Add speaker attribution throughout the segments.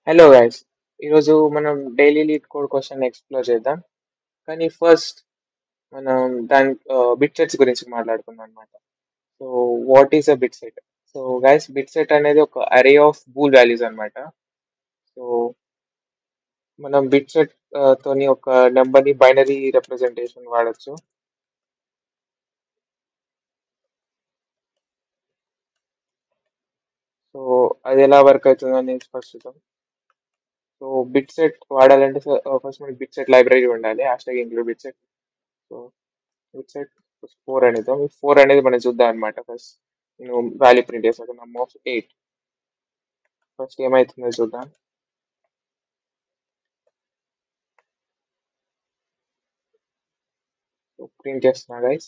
Speaker 1: Hello guys, ఈరోజు మనం daily lead code question explore చేద్దాం. కానీ ఫస్ట్ మనం దాని బిట్ సెట్స్ గురించి మాట్లాడుకుందాం అనమాట. So what is a bit set? So guys, bit set అనేది ఒక అరే ఆఫ్ బూల్ వాల్యూస్ అన్నమాట. సో మనం బిట్ సెట్ తోని ఒక నెంబర్ ని బైనరీ రిప్రజెంటేషన్ వాడచ్చు. సో అది ఎలా వర్క్ అవుతుందో అనేది ఫస్ట్ చూద్దాం. సో బిట్ సెట్ వాడాలంటే ఫస్ట్ మనకి బిట్ సెట్ లైబ్రరీ ఉండాలి. Hash include bit set. So bit set four అనేది ఫోర్ అనేది మనం చూద్దాం అనమాట. ఫస్ట్ నేను వాల్యూ ప్రింట్ చేస్తాను, నమ్ ఆఫ్ 8. ఫస్ట్ ఏమైతుందో చూద్దాం. ప్రింట్ చేస్తున్నా గైస్.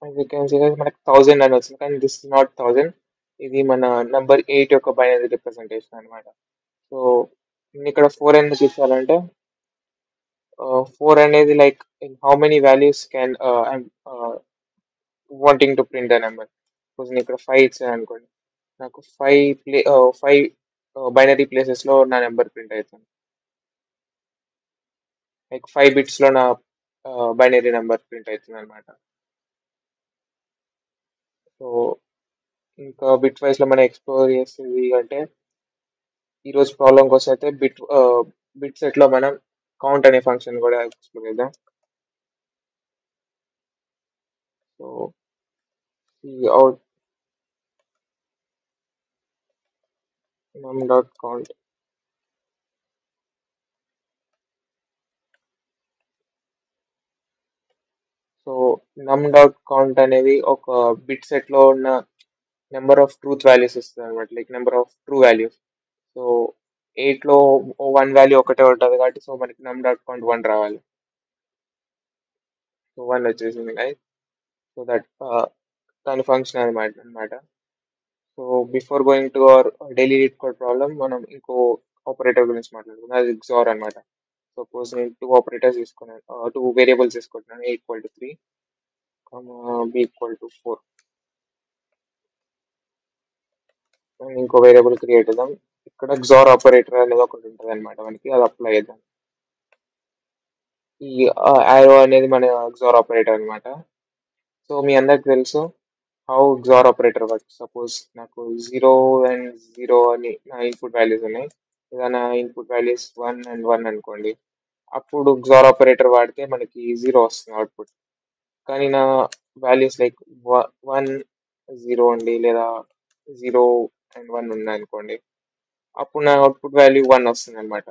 Speaker 1: మనకి 1000 అని వచ్చింది, కానీ దిస్ ఇస్ నాట్ 1000. ఇది మన నంబర్ 8 యొక్క బైనరీ రిప్రజెంటేషన్ అనమాట. సో నేను ఇక్కడ 4 ఎందుకు ఇచ్చానంటే, 4 అనేది like in how many values can I'm wanting to print the number. Suppose నేను ఇక్కడ 5 ఇచ్చాను అనుకోండి, నాకు 5 బైనరీ ప్లేసెస్ లో నా నెంబర్ ప్రింట్ అవుతుంది. లైక్ 5 బిట్స్ లో నా బైనరీ నెంబర్ ప్రింట్ అవుతుంది అనమాట. సో ఇంకా బిట్ వైస్ లో మనం ఎక్స్ప్లోర్ చేసేది అంటే, ఈ రోజు ప్రాబ్లం కోసం అయితే బిట్ సెట్ లో మనం కౌంట్ అనే ఫంక్షన్ కూడా ఎక్స్ప్లోర్ చేద్దాం. సో ఈ అవుట్ నమ్ డాట్ కౌంట్. సో నమ్ డాట్ కౌంట్ అనేది ఒక బిట్ సెట్ లో ఉన్న నెంబర్ ఆఫ్ ట్రూత్ వాల్యూస్ ఇస్తుంది అనమాట, like number of true values. So 8 లో 1 వాల్యూ ఒకటే ఉంటుంది కాబట్టి, సో మనకి నమ్ డాట్ కౌంట్ 1 రావాలి. సో 1 వచ్చేసింది గైస్. సో దట్ దాని ఫంక్షన్ అనమాట. So before going to our daily read code problem, మనం ఇంకో ఆపరేటర్ గురించి మాట్లాడుకుందాం. అది XOR అనమాట. సపోజ్ నేను టూ ఆపరేటర్స్ తీసుకున్నాను, టూ వేరియబుల్స్ తీసుకుంటున్నాను, A = 3, B = 4. ఇంకో వేరియబుల్ క్రియేట్ చేద్దాం. ఇక్కడ XOR ఆపరేటర్ అనేది ఒకటి ఉంటుంది అనమాట, మనకి అది అప్లై చేద్దాం. ఈ arrow అనేది మన XOR ఆపరేటర్ అనమాట. సో మీ అందరికి తెలుసు how XOR operator work. Suppose నాకు 0 and 0 అని నా ఇన్పుట్ వాల్యూస్ ఉన్నాయి. ఏదైనా ఇన్పుట్ వాల్యూస్ 1 and 1 అనుకోండి, అప్పుడు XOR ఆపరేటర్ వాడితే మనకి 0 వస్తుంది అవుట్పుట్. కానీ నా వాల్యూస్ లైక్ 1 0 ఉండి, లేదా 0 and 1 ఉన్నాయి అనుకోండి, అప్పుడు నా అవుట్పుట్ వాల్యూ 1 వస్తుంది అనమాట.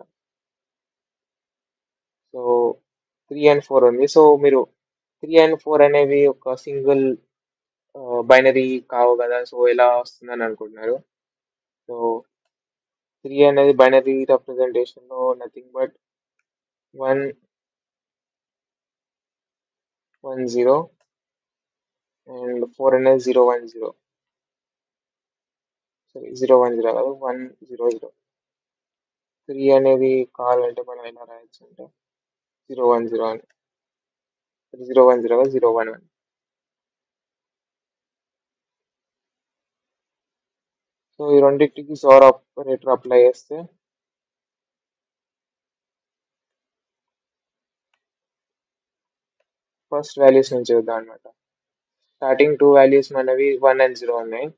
Speaker 1: సో 3 and 4 ఉంది. సో మీరు 3 and 4 అనేవి ఒక సింగిల్ బైనరీ కావు కదా, సో ఎలా వస్తుందని అనుకుంటున్నారు. సో 3 అనేది బైనరీ రిప్రజెంటేషన్ లో నథింగ్ బట్ 1 1 0, అండ్ 4 అనేది 0 1 0. సరే, 0 1 0 కాదు, 1 0 0. 3 అనేది కావాలంటే మనం ఎలా రాయొచ్చు అంటే 0 1 0 అని. 0 1 0 కాదు, 0 1 1. సో ఈ రెండింటికి XOR ఆపరేటర్ అప్లై చేస్తే ఫస్ట్ వాల్యూస్ నుంచి చూద్దాం అనమాట. స్టార్టింగ్ టూ వాల్యూస్ మనవి 1 and 0 ఉన్నాయి.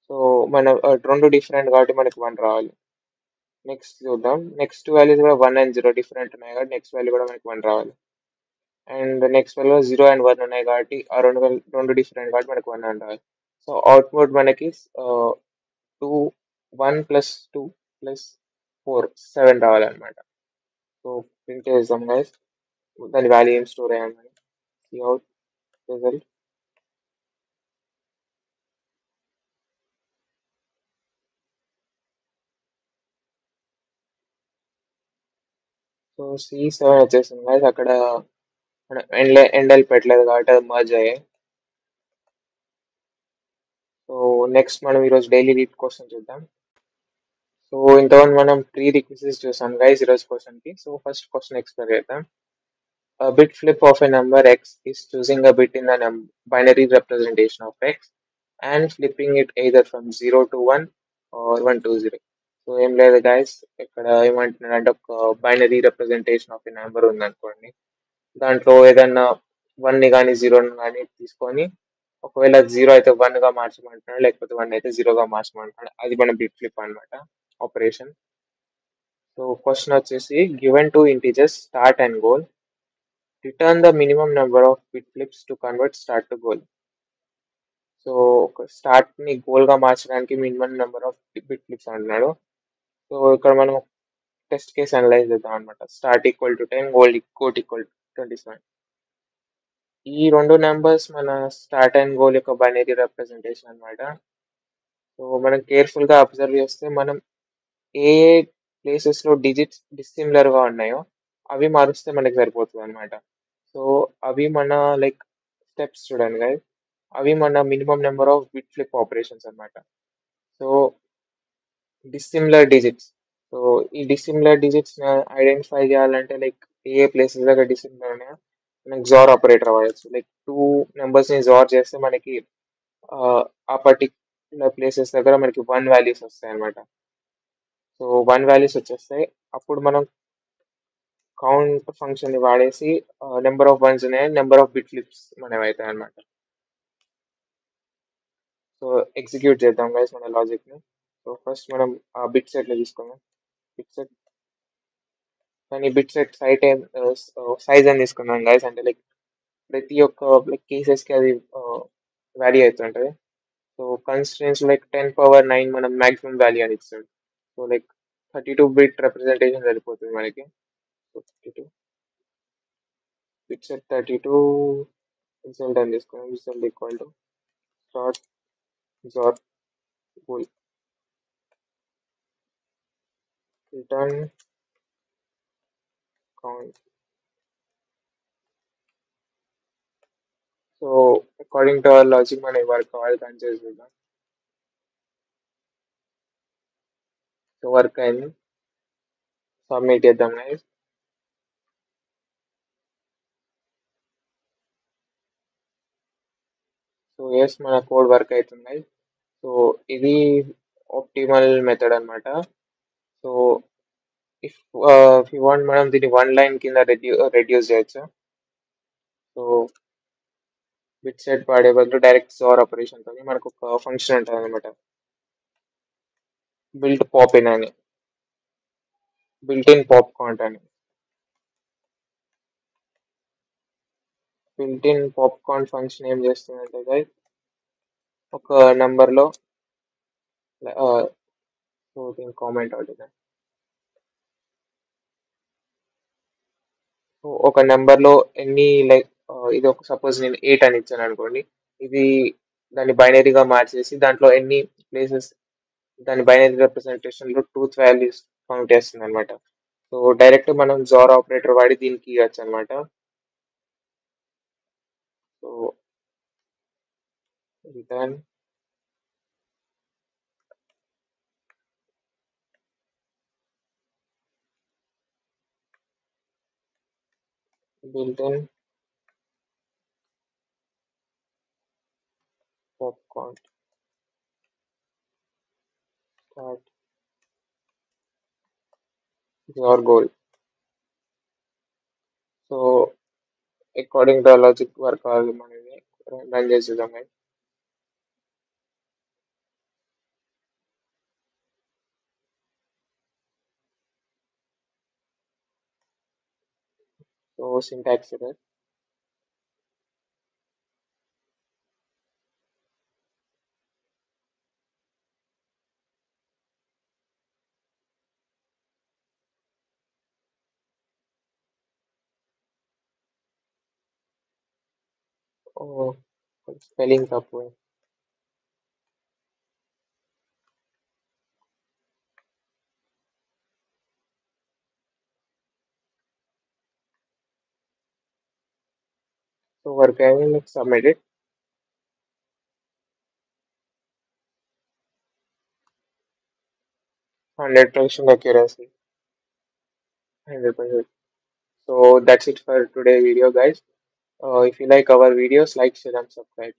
Speaker 1: సో మన రెండు డిఫరెంట్ కాబట్టి మనకి 1 రావాలి. నెక్స్ట్ చూద్దాం, నెక్స్ట్ వాల్యూస్ కూడా 1 and 0 డిఫరెంట్ ఉన్నాయి కాబట్టి నెక్స్ట్ వాల్యూ కూడా మనకి 1 రావాలి. అండ్ నెక్స్ట్ వాల్యూ 0 and 1 ఉన్నాయి కాబట్టి ఆ రెండు డిఫరెంట్ కాబట్టి మనకి 1 అని రావాలి. సో అవుట్పుట్ మనకి 2 1 + 2 + 4 7 రావాలన్నమాట. సో ప్రింట్ చేద్దాం గైస్, దాని వాల్యూ ఏం స్టోర్ అయ్యామని. Out result. సో C7 వచ్చేసింది గైస్. అక్కడ మనం ఎండల్ పెట్టలేదు కాబట్టి అది మర్జ్ అయ్యాయి. సో నెక్స్ట్ మనం ఈరోజు డైలీ రీడ్ క్వశ్చన్ చూద్దాం. సో ఇంతవరకు మనం ప్రీ రిక్విజిట్స్ చూసాం గైస్ ఈరోజు క్వశ్చన్ కి. సో ఫస్ట్ క్వశ్చన్ ఎక్స్ప్లోర్ చేద్దాం. A bit flip of a number x is choosing a bit in the binary representation of x and flipping it either from 0 to 1 or 1 to 0. So ఏం లేదు guys, ఇక్కడ ఏమంటున్నాడు అంటే ఒక binary representation of a number ఉందనుకోండి. దాంట్లో ఏదన్నా one ని కానీ జీరోని కానీ తీసుకొని ఒకవేళ జీరో అయితే వన్ గా మార్చమంటున్నాడు, లేకపోతే వన్ అయితే జీరోగా మార్చమంటున్నాడు. అది మన బిట్ ఫ్లిప్ అన్నమాట ఆపరేషన్. సో క్వశ్చన్ వచ్చేసి given two integers start and goal, return the minimum number of bit flips to convert start to goal. So ఒక స్టార్ట్ ని గోల్ గా మార్చడానికి minimum number of bit flips అంటున్నాడు. So ఇక్కడ మనం test case analyse చేద్దాం అనమాట. Start equal to 10, goal equal to 27. ఈ రెండు నెంబర్స్ మన స్టార్ట్ అండ్ గోల్ యొక్క బైనరీ రిప్రజెంటేషన్ అన్నమాట. సో మనం కేర్ఫుల్ గా అబ్జర్వ్ చేస్తే మనం ఏ ప్లేసెస్ లో డిజిట్స్ డిస్సిమిలర్ గా ఉన్నాయో అవి మారుస్తే మనకి సరిపోతుంది అనమాట. సో అవి మన లైక్ స్టెప్స్ చూడండి guys. అవి మన minimum number of bit flip operations అన్నమాట. సో డిస్సిమిలర్ డిజిట్స్, సో ఈ డిస్సిమిలర్ డిజిట్స్ ఐడెంటిఫై చేయాలంటే లైక్ ఏ ప్లేసెస్ దగ్గర డిస్సిమిలర్ ఉన్నాయో మనకి జార్ ఆపరేటర్ వాడచ్చు. లైక్ టూ నెంబర్స్ ని జార్ చేస్తే మనకి ఆ, ఆ పర్టికులర్ ప్లేసెస్ దగ్గర మనకి వన్ వాల్యూస్ వస్తాయి అనమాట. సో వన్ వాల్యూస్ వచ్చేస్తాయి. అప్పుడు మనం కౌంట్ ఫంక్షన్ ని వాడేసి నెంబర్ ఆఫ్ వన్స్ ఉన్నాయి, నెంబర్ ఆఫ్ బిట్ ఫ్లిప్స్ మనవి అవుతాయి అనమాట. సో ఎగ్జిక్యూట్ చేద్దాం గైస్ మన లాజిక్ ని. సో ఫస్ట్ మనం ఆ బిట్ సెట్ లో తీసుకుందాం. బిట్ సెట్, కానీ బిట్ సెట్ సైజ్ అని తీసుకున్నాం గైస్. అంటే లైక్ ప్రతి ఒక్క లైక్ కేసెస్ కి అది వాల్యూ అవుతుంటది. సో కన్స్టెంట్స్ లైక్ 10 పవర్ 9 మనం మాక్సిమం వాల్యూ అని ఇస్తాడు. సో లైక్ 32 బిట్ రిప్రజెంటేషన్ సరిపోతుంది మనకి. సో 32 బిట్ సెట్ 32 రిజల్ట్ అని తీసుకున్నాం. Result equal to start XOR goal return count. So according to our logic మనం వర్క్ అవ్వాలి కన్ చేసి చూద్దాం. సో వర్క్ అయింది, సబ్మిట్ చేద్దాం guys. సో ఎస్ మన కోడ్ వర్క్ అవుతుంది. సో ఇది ఆప్టిమల్ మెథడ్ అన్నమాట. సో ఇఫ్ యూ వాంట్ మనం దీన్ని వన్ లైన్ కింద రెడ్యూస్ చేయొచ్చు. సో బిట్ సెట్ వాడే బదులు డైరెక్ట్ జార్ ఆపరేషన్ తో మనకు ఒక ఫంక్షన్ ఉంటుంది అనమాట, బిల్ట్ పాప్ ఇన్ అని, బిల్ట్ ఇన్ పాప్ కౌంట్ అని. Built in pop count function ఏం చేస్తుందంటే guys, ఒక నెంబర్ లో సో దీని కామెంట్ అవుతుంది. సో ఒక నెంబర్ లో ఎన్ని లైక్ ఇది ఒక సపోజ్ నేను 8 అని ఇచ్చాను అనుకోండి. ఇది దాన్ని బైనరీగా మార్చేసి దాంట్లో ఎన్ని ప్లేసెస్ దాని బైనరీ రిప్రజెంటేషన్ లో ట్రూత్ వాల్యూస్ కౌంట్ చేస్తుంది అనమాట. సో డైరెక్ట్ మనం జార్ ఆపరేటర్ వాడి దీనికి ఇవ్వచ్చు అనమాట. So return built in pop count start your goal. So according to logic work అవ్వాలి మనది, రన్ చేసేద్దాం. సో సింటాక్స్ ఇది. ఓ స్పెల్లింగ్ తప్పు. సో వర్క్ అయింది, submit it. 100% accuracy, 100%. So that's it for today video, guys. If you like our videos, like, share, and subscribe.